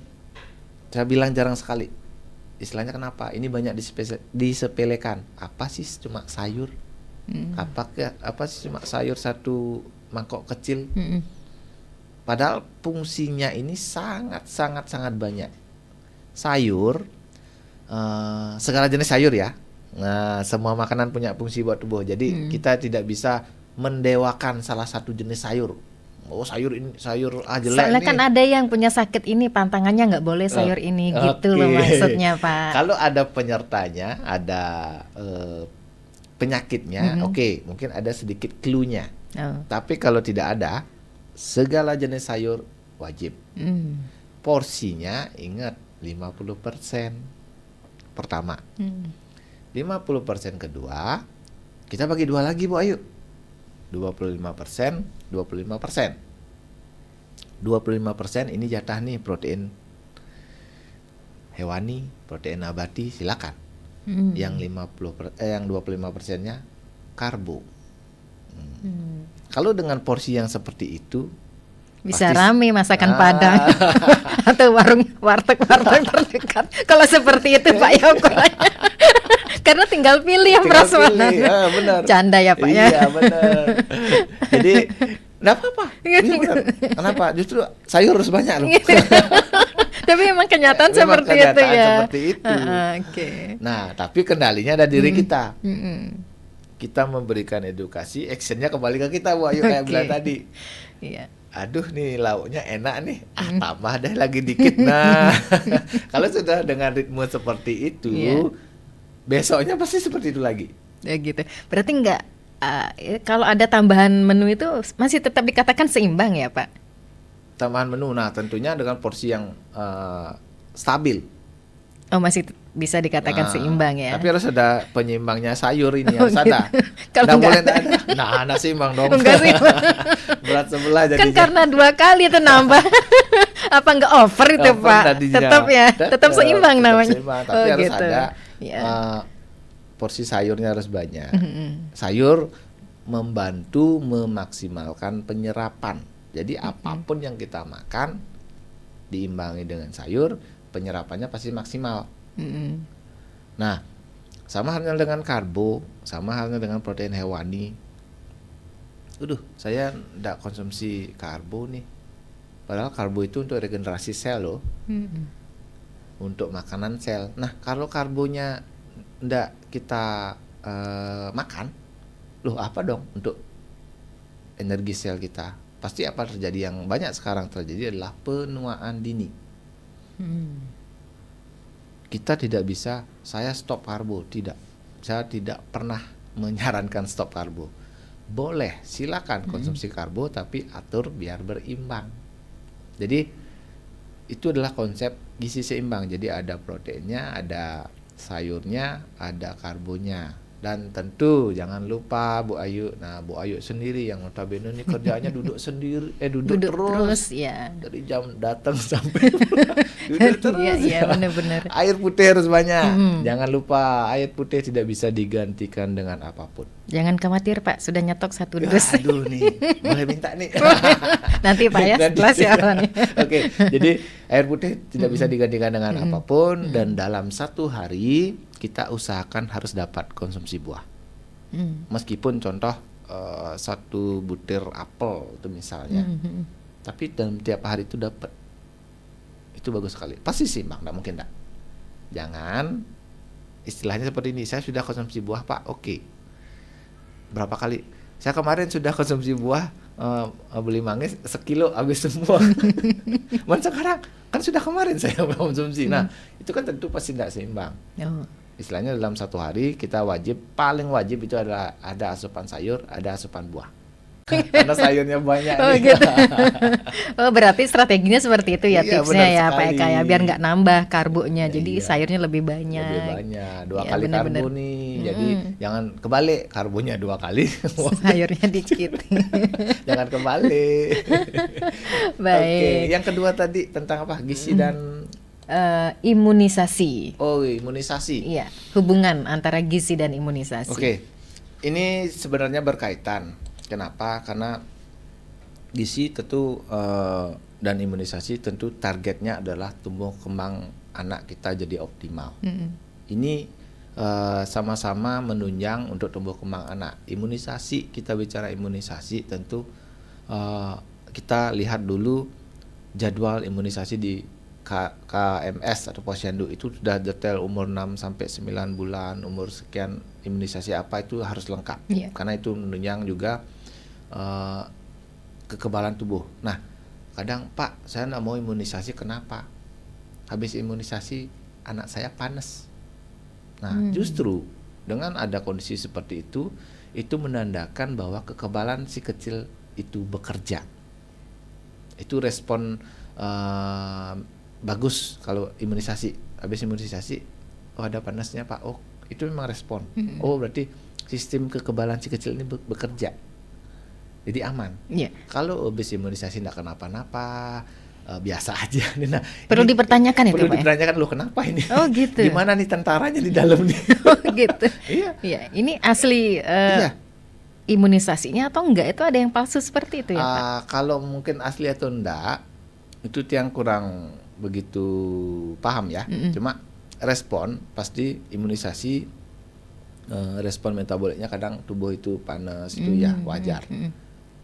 Saya bilang jarang sekali. Istilahnya kenapa? Ini banyak disepelekan. Apa sih cuma sayur? Apa sih cuma sayur 1 mangkok kecil? Padahal fungsinya ini sangat banyak. Sayur, segala jenis sayur ya. Nah, semua makanan punya fungsi buat tubuh. Jadi kita tidak bisa mendewakan salah satu jenis sayur. Oh, sayur ini sayur jelek. Soalnya nih. kan ada yang punya sakit ini, pantangannya nggak boleh sayur ini, gitu loh maksudnya, Pak. Kalau ada penyertanya, ada penyakitnya, oke, mungkin ada sedikit clue-nya. Tapi kalau tidak ada, segala jenis sayur wajib. Porsinya ingat 50% pertama. 50% kedua, kita bagi 2 lagi, Bu Ayu. 25%, 25%. 25% ini jatah nih protein hewani, protein nabati, silakan. Yang 25%-nya karbo. Kalau dengan porsi yang seperti itu Bisa pasti rame masakan Padang atau warteg terdekat. Kalau seperti itu Pak ya ukurannya. Karena tinggal pilih yang prasmanan. Benar. Canda ya Pak ya. Iya benar. Jadi nggak apa-apa. Iya benar. Kenapa? Justru sayur harus banyak loh. Tapi memang kenyataan Memang seperti itu kenyataan ya. seperti itu. Oke. Nah, tapi kendalinya ada diri kita. Kita memberikan edukasi, actionnya kembali ke kita, Bu Ayu, kayak bilang tadi. Iya. Aduh nih lauknya enak nih, tambah deh lagi dikit. Nah, kalau sudah dengan ritme seperti itu, besoknya pasti seperti itu lagi. Ya gitu. Berarti enggak kalau ada tambahan menu itu masih tetap dikatakan seimbang ya Pak? Tambahan menu, nah tentunya dengan porsi yang stabil. Oh masih bisa dikatakan seimbang ya. Tapi harus ada penyeimbangnya sayur ini harus gitu. ada. Kalau nggak boleh nggak ada. Nah, nasi seimbang dong. Enggak sih. Berat sebelah jadinya. Kan karena 2 kali itu nambah. Apa enggak over itu Over Pak? tadinya. Tetap ya. Tetap seimbang Tetap namanya. seimbang, tapi harus gitu. ada Ya. porsi sayurnya harus banyak. Sayur membantu memaksimalkan penyerapan. Jadi apapun yang kita makan diimbangi dengan sayur, penyerapannya pasti maksimal. Nah, sama halnya dengan karbo, sama halnya dengan protein hewani. Saya tidak konsumsi karbo nih. Padahal karbo itu untuk regenerasi sel loh, untuk makanan sel. Nah, kalau karbonya tidak kita makan, loh apa dong untuk energi sel kita? Pasti apa terjadi? Yang banyak sekarang terjadi adalah penuaan dini. Kita tidak bisa, saya stop karbo, tidak. Saya tidak pernah menyarankan stop karbo. Boleh, silakan konsumsi karbo, tapi atur biar berimbang. Jadi itu adalah konsep gizi seimbang. Jadi ada proteinnya, ada sayurnya, ada karbonya. Dan tentu jangan lupa Bu Ayu. Nah, Bu Ayu sendiri yang notabene ini kerjanya duduk sendiri, duduk terus ya. dari jam datang sampai duduk terus. Iya, benar-benar. Air putih harus banyak. Jangan lupa air putih tidak bisa digantikan dengan apapun. Jangan khawatir Pak, sudah nyetok 1 dus. Aduh nih, boleh minta nih. Nanti Pak ya, setelah siaran. Oke, jadi air putih tidak bisa digantikan dengan apapun, dan dalam 1 hari kita usahakan harus dapat konsumsi buah. Meskipun contoh 1 butir apel itu misalnya, tapi dalam tiap hari itu dapat, itu bagus sekali. Pasti seimbang, nggak mungkin enggak. Jangan istilahnya seperti ini, saya sudah konsumsi buah Pak, oke. Berapa kali? Saya kemarin sudah konsumsi buah beli manggis sekilo habis semua. Man sekarang kan sudah kemarin saya konsumsi. Nah, itu kan tentu pasti tidak seimbang. Oh. Istilahnya dalam satu hari kita paling wajib itu adalah ada asupan sayur, ada asupan buah. Karena sayurnya banyak. Oh nih. gitu. Oh berarti strateginya seperti itu ya, Iya, tipsnya benar ya Pak sekali. Eka ya, biar nggak nambah karbonya, jadi Iya. sayurnya lebih banyak. Lebih banyak, 2 Iya, kali benar-benar. karbo nih. Jadi jangan kebalik, karbonya 2 kali. Sayurnya dikit. Jangan kebalik. Baik. Oke, yang kedua tadi tentang apa? Gizi dan Imunisasi. imunisasi. Iya, hubungan antara gizi dan imunisasi. Oke. Ini sebenarnya berkaitan. Kenapa? Karena gizi tentu dan imunisasi tentu targetnya adalah tumbuh kembang anak kita jadi optimal. Ini sama-sama menunjang untuk tumbuh kembang anak. Imunisasi, kita bicara imunisasi tentu kita lihat dulu jadwal imunisasi di KMS atau posyandu itu sudah detail, umur 6 sampai 9 bulan, umur sekian imunisasi apa itu harus lengkap. Karena itu menunjang juga kekebalan tubuh. Nah, kadang Pak, saya nggak mau imunisasi, kenapa? Habis imunisasi anak saya panas. Nah, justru dengan ada kondisi seperti itu menandakan bahwa kekebalan si kecil itu bekerja. Itu respon bagus kalau imunisasi. Habis imunisasi, oh ada panasnya Pak, oh itu memang respon. Oh berarti sistem kekebalan si kecil ini bekerja. Jadi aman. Kalau habis imunisasi tidak kenapa-napa, biasa aja. Nah, Perlu dipertanyakan itu perlu Pak. dipertanyakan loh kenapa ini? Oh gitu. Gimana nih tentaranya di dalam nih? Oh gitu. Iya. Ini asli imunisasinya atau enggak? Itu ada yang palsu seperti itu ya Pak? Kalau mungkin asli atau enggak, itu yang kurang begitu paham ya. Cuma respon pasti imunisasi, respon metaboliknya kadang tubuh itu panas itu ya wajar.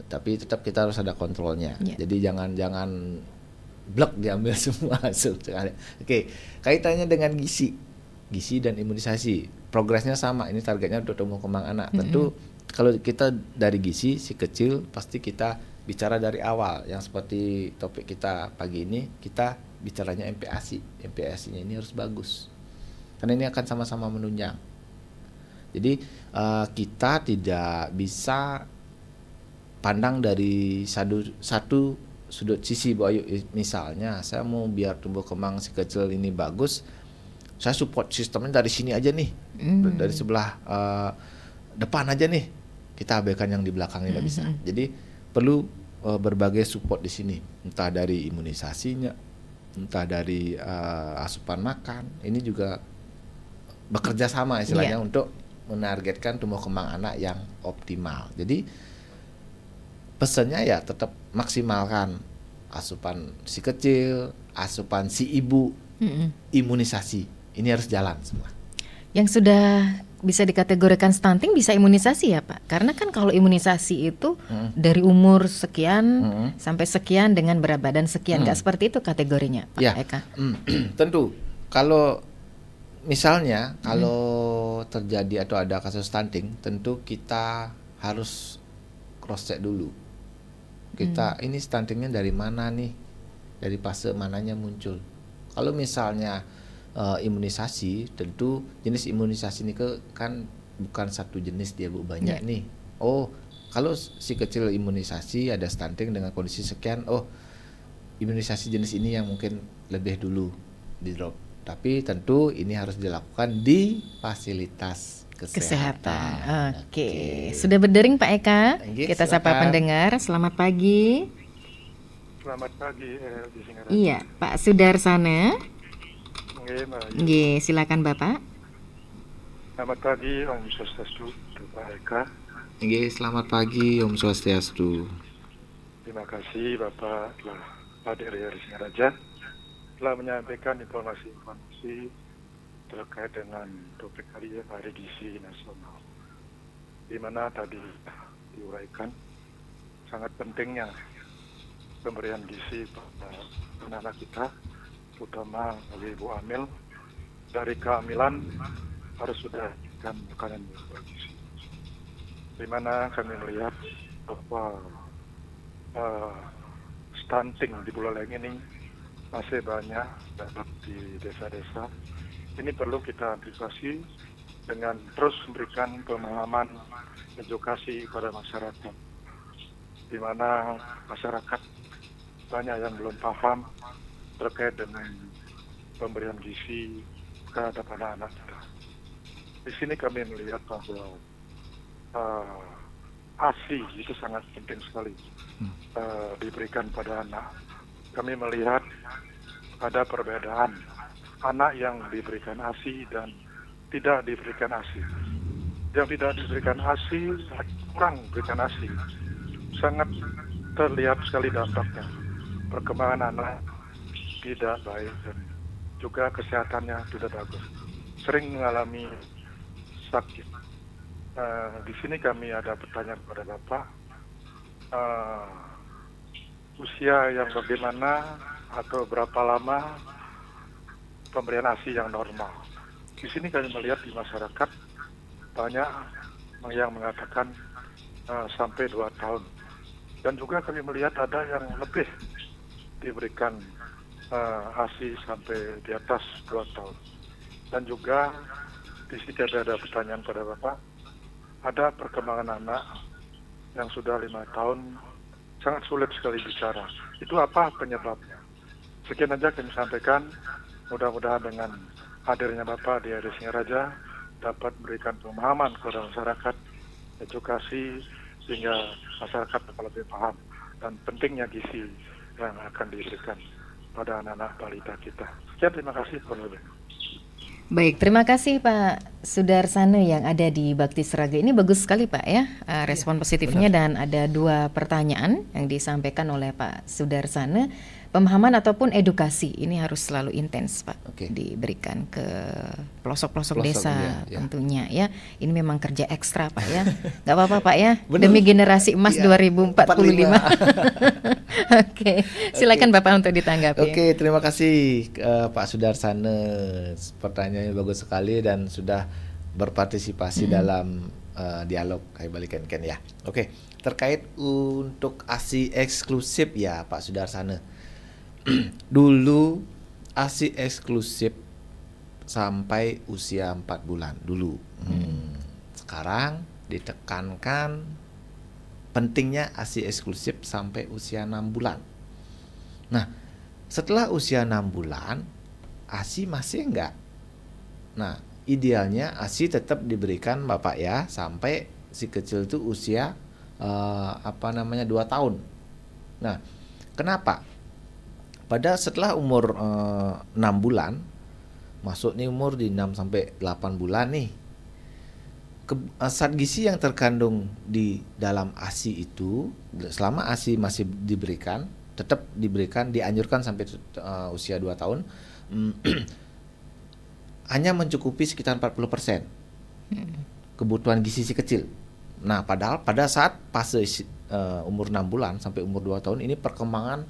Tapi tetap kita harus ada kontrolnya. Jadi jangan blok diambil semua sekali. Oke, kaitannya dengan gizi dan imunisasi, progresnya sama. Ini targetnya untuk tumbuh kembang anak. Tentu kalau kita dari gizi si kecil pasti kita bicara dari awal. Yang seperti topik kita pagi ini, kita bicaranya MPASI. MPASI-nya ini harus bagus. Karena ini akan sama-sama menunjang. Jadi kita tidak bisa pandang dari satu sudut sisi bahwa misalnya saya mau biar tumbuh kembang si kecil ini bagus, saya support sistemnya dari sini aja nih, dari sebelah depan aja nih, kita abaikan yang di belakang tidak bisa. Jadi perlu berbagai support di sini, entah dari imunisasinya, entah dari asupan makan. Ini juga bekerja sama istilahnya untuk menargetkan tumbuh kembang anak yang optimal. Jadi pesannya ya tetap maksimalkan asupan si kecil, asupan si ibu, imunisasi. Ini harus jalan semua. Yang sudah bisa dikategorikan stunting bisa imunisasi ya Pak? Karena kan kalau imunisasi itu dari umur sekian sampai sekian dengan berat badan sekian, nggak seperti itu kategorinya Pak Eka? Tentu. Kalau misalnya kalau terjadi atau ada kasus stunting, tentu kita harus cross check dulu. Kita ini stuntingnya dari mana nih? Dari fase mananya muncul? Kalau misalnya imunisasi, tentu jenis imunisasi ini kan bukan satu jenis dia Bu, banyak nih. Oh, kalau si kecil imunisasi ada stunting dengan kondisi sekian, oh imunisasi jenis ini yang mungkin lebih dulu di drop. Tapi tentu ini harus dilakukan di fasilitas kesehatan. Oke. Sudah berdering Pak Eka. Kita sapa silakan. pendengar. Selamat pagi. Selamat pagi, di Singarang. Iya, Pak Sudarsana. Nggih, Mbak. Nggih, silakan Bapak. Selamat pagi, Om Swastiastu, Pak Eka. Nggih, selamat pagi Om Swastiastu. Terima kasih Bapak telah hadir di Singaraja, telah menyampaikan informasi-informasi terkait dengan topik Hari Gizi Nasional, di mana tadi diuraikan sangat pentingnya pemberian gizi pada anak kita, terutama bagi ibu hamil. Dari kehamilan harus sudah kan makanan yang bergizi, di mana kami melihat bahwa stunting di Buleleng ini masih banyak di desa-desa. Ini perlu kita antisipasi dengan terus memberikan pemahaman edukasi pada masyarakat, di mana masyarakat banyak yang belum paham terkait dengan pemberian gizi terhadap anak-anak kita. Di sini kami melihat bahwa ASI itu sangat penting sekali diberikan pada anak. Kami melihat ada perbedaan anak yang diberikan ASI dan tidak diberikan ASI. Yang tidak diberikan ASI, kurang diberikan ASI, sangat terlihat sekali dampaknya. Perkembangan anak tidak baik dan juga kesehatannya tidak bagus. Sering mengalami sakit. Di sini kami ada pertanyaan kepada Bapak. Usia yang bagaimana atau berapa lama pemberian ASI yang normal? Di sini kami melihat di masyarakat banyak yang mengatakan sampai 2 tahun. Dan juga kami melihat ada yang lebih diberikan ASI sampai di atas 2 tahun. Dan juga di sini ada pertanyaan pada Bapak, ada perkembangan anak yang sudah 5 tahun sangat sulit sekali bicara. Itu apa penyebabnya? Sekian aja kami sampaikan. Mudah-mudahan dengan hadirnya Bapak di RRI Singaraja dapat memberikan pemahaman kepada masyarakat, edukasi, sehingga masyarakat dapat lebih paham dan pentingnya gizi yang akan diberikan pada anak-anak balita kita. Sekian, terima kasih. Baik, terima kasih Pak Sudarsana yang ada di Bakti Seraga. Ini bagus sekali Pak ya, respon positifnya, dan ada 2 pertanyaan yang disampaikan oleh Pak Sudarsana. Pemahaman ataupun edukasi ini harus selalu intens Pak, diberikan ke pelosok-pelosok desa tentunya ya. Ini memang kerja ekstra Pak ya. Gak apa-apa Pak ya, demi generasi emas 2045. Oke, silakan Bapak untuk ditanggapi. Oke, terima kasih Pak Sudarsana. Pertanyaannya bagus sekali dan sudah berpartisipasi dalam dialog Haibali Ken ya. Oke, terkait untuk ASI eksklusif ya Pak Sudarsana. Dulu ASI eksklusif sampai usia 4 bulan dulu. Sekarang ditekankan pentingnya ASI eksklusif sampai usia 6 bulan. Nah, setelah usia 6 bulan ASI masih enggak. Nah, idealnya ASI tetap diberikan Bapak ya sampai si kecil itu usia 2 tahun. Nah, kenapa? Pada setelah umur 6 bulan, masuk nih umur di 6 sampai 8 bulan nih, zat gizi yang terkandung di dalam ASI itu, selama ASI masih diberikan, tetap diberikan, dianjurkan sampai usia 2 tahun, hanya mencukupi sekitar 40% kebutuhan gizi si kecil. Nah, padahal pada saat fase umur 6 bulan sampai umur 2 tahun ini perkembangan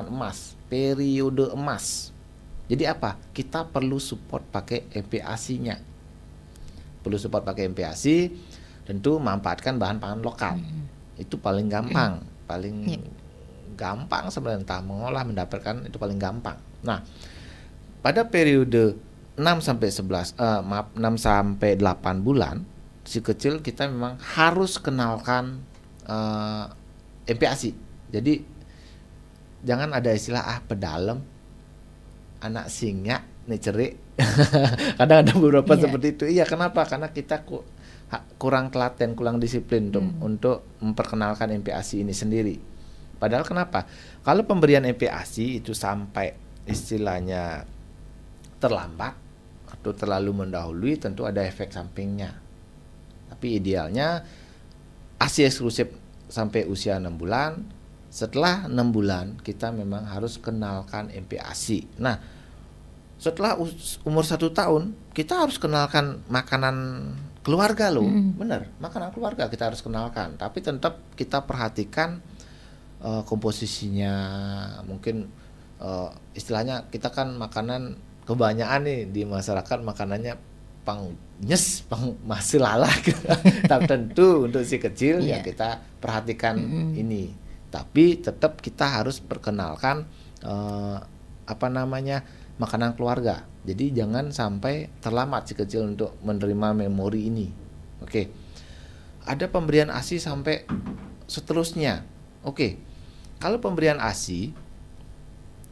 emas, periode emas. Jadi apa? Kita perlu support pakai MPASI-nya. Perlu support pakai MPASI, tentu manfaatkan bahan pangan lokal. Itu paling gampang, gampang sebenarnya, entah mengolah, mendapatkan itu paling gampang. Nah, pada periode 6 sampai 8 bulan si kecil kita memang harus kenalkan MPASI. Jadi jangan ada istilah pedalem, anak singa nih cerik. Kadang ada beberapa seperti itu. Iya, kenapa? Karena kita kurang telaten, kurang disiplin untuk memperkenalkan MPASI ini sendiri. Padahal kenapa? Kalau pemberian MPASI itu sampai istilahnya terlambat atau terlalu mendahului, tentu ada efek sampingnya. Tapi idealnya ASI eksklusif sampai usia 6 bulan. Setelah 6 bulan kita memang harus kenalkan MPASI. Nah, setelah umur 1 tahun kita harus kenalkan makanan keluarga loh. Bener, makanan keluarga kita harus kenalkan. Tapi tetap kita perhatikan komposisinya. Mungkin istilahnya kita kan makanan kebanyakan nih di masyarakat, makanannya pang masih lalak. Tapi tentu untuk si kecil ya kita perhatikan ini. Tapi tetap kita harus perkenalkan makanan keluarga. Jadi jangan sampai terlambat si kecil untuk menerima memori ini. Oke. Ada pemberian ASI sampai seterusnya. Oke. Kalau pemberian ASI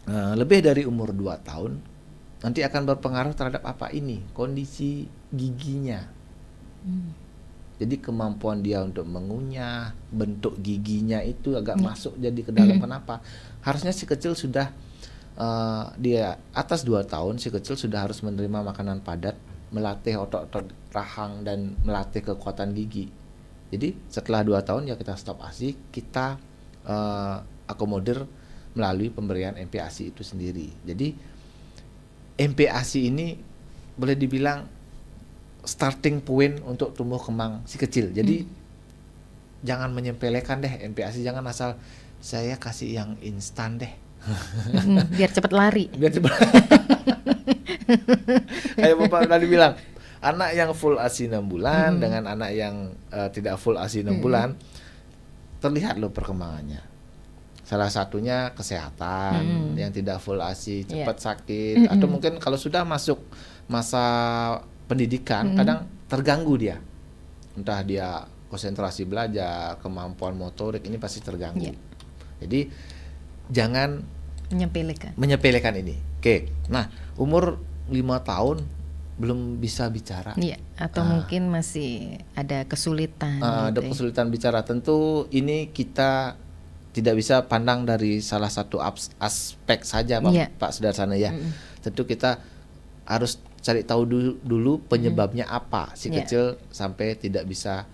lebih dari umur 2 tahun, nanti akan berpengaruh terhadap apa ini? Kondisi giginya. Jadi kemampuan dia untuk mengunyah, bentuk giginya itu agak masuk jadi ke dalam. Kenapa? Harusnya si kecil sudah dia atas 2 tahun, si kecil sudah harus menerima makanan padat, melatih otot-otot rahang dan melatih kekuatan gigi. Jadi setelah 2 tahun ya kita stop ASI, kita akomodir melalui pemberian MPASI itu sendiri. Jadi MPASI ini boleh dibilang starting point untuk tumbuh kembang si kecil. Jadi jangan menyepelekan deh MPASI, jangan asal saya kasih yang instan deh. Biar cepat lari. Biar cepat. Kayak Bapak tadi bilang, anak yang full ASI 6 bulan dengan anak yang tidak full ASI 6 bulan, terlihat loh perkembangannya. Salah satunya kesehatan, yang tidak full ASI cepat sakit, atau mungkin kalau sudah masuk masa pendidikan kadang terganggu dia. Entah dia konsentrasi belajar, kemampuan motorik ini pasti terganggu. Jadi jangan menyepelekan ini. Oke. Nah, umur 5 tahun belum bisa bicara. Iya, atau mungkin masih ada kesulitan. Ada kesulitan bicara. Tentu ini kita tidak bisa pandang dari salah satu aspek saja, Pak Sudarsana ya. Tentu kita harus cari tahu dulu penyebabnya apa si kecil sampai tidak bisa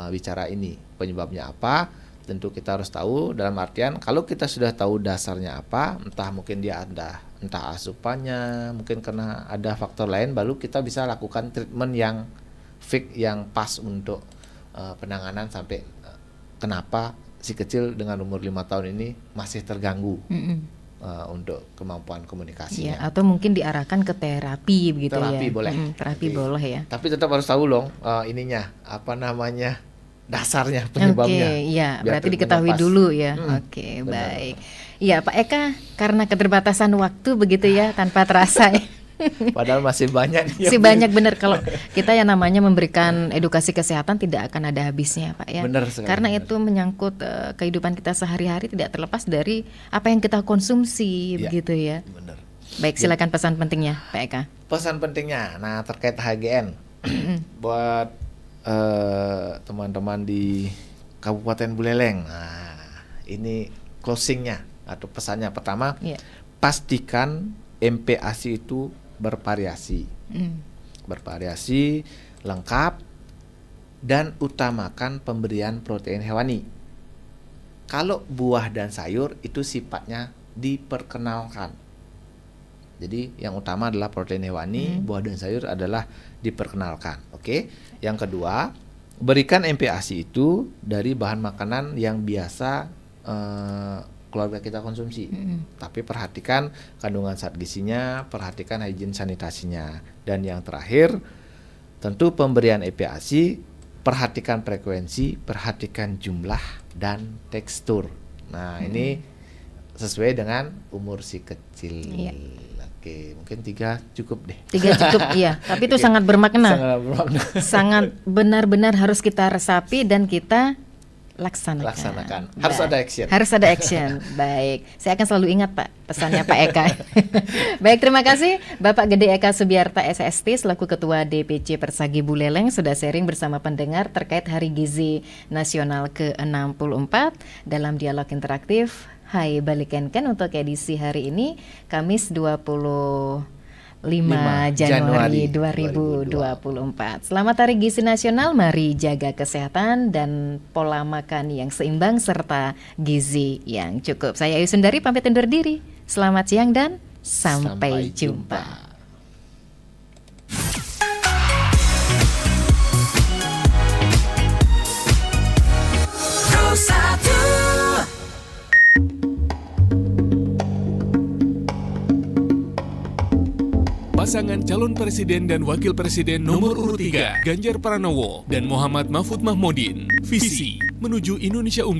bicara ini. Penyebabnya apa? Tentu kita harus tahu, dalam artian kalau kita sudah tahu dasarnya apa, entah mungkin dia entah asupannya, mungkin karena ada faktor lain, baru kita bisa lakukan treatment yang fix, yang pas untuk penanganan sampai kenapa si kecil dengan umur 5 tahun ini masih terganggu untuk kemampuan komunikasinya. Atau mungkin diarahkan ke terapi begitu ya. Terapi boleh. Terapi boleh ya. Tapi tetap harus tahu loh dasarnya, penyebabnya. Iya, berarti diketahui dulu ya. Baik. Iya, Pak Eka, karena keterbatasan waktu begitu ya, tanpa terasa. Padahal masih banyak. Masih banyak benar, kalau kita yang namanya memberikan edukasi kesehatan tidak akan ada habisnya, Pak ya. Benar sekali. Karena itu menyangkut kehidupan kita sehari-hari, tidak terlepas dari apa yang kita konsumsi begitu ya. Benar. Baik, silakan pesan pentingnya, Pak Eka. Pesan pentingnya, nah terkait HGN buat teman-teman di Kabupaten Buleleng. Nah, ini closingnya atau pesannya pertama, pastikan MPASI itu bervariasi, lengkap, dan utamakan pemberian protein hewani. Kalau buah dan sayur itu sifatnya diperkenalkan. Jadi yang utama adalah protein hewani, buah dan sayur adalah diperkenalkan. Oke. Yang kedua, berikan MPASI itu dari bahan makanan yang biasa keluarga kita konsumsi. Tapi perhatikan kandungan zat gizinya, perhatikan higien sanitasinya. Dan yang terakhir, tentu pemberian MPASI, perhatikan frekuensi, perhatikan jumlah dan tekstur. Nah, ini sesuai dengan umur si kecil. Oke, mungkin 3 cukup deh. 3 cukup, iya. Tapi itu sangat bermakna. Sangat benar-benar harus kita resapi dan kita laksanakan. Harus ada action. Harus ada action. Baik. Saya akan selalu ingat, Pak, pesannya Pak Eka. Baik, terima kasih Bapak Gede Eka Subiarta SST selaku Ketua DPC Persagi Buleleng sudah sharing bersama pendengar terkait Hari Gizi Nasional ke-64 dalam dialog interaktif Hai Balikenken untuk edisi hari ini Kamis 25 Januari 2024. Selamat Hari Gizi Nasional, mari jaga kesehatan dan pola makan yang seimbang serta gizi yang cukup. Saya Ayu Sundari pamit undur diri. Selamat siang dan sampai jumpa. Pasangan calon presiden dan wakil presiden nomor urut 3, Ganjar Pranowo dan Muhammad Mahfud Mahmudin, visi menuju Indonesia unggul.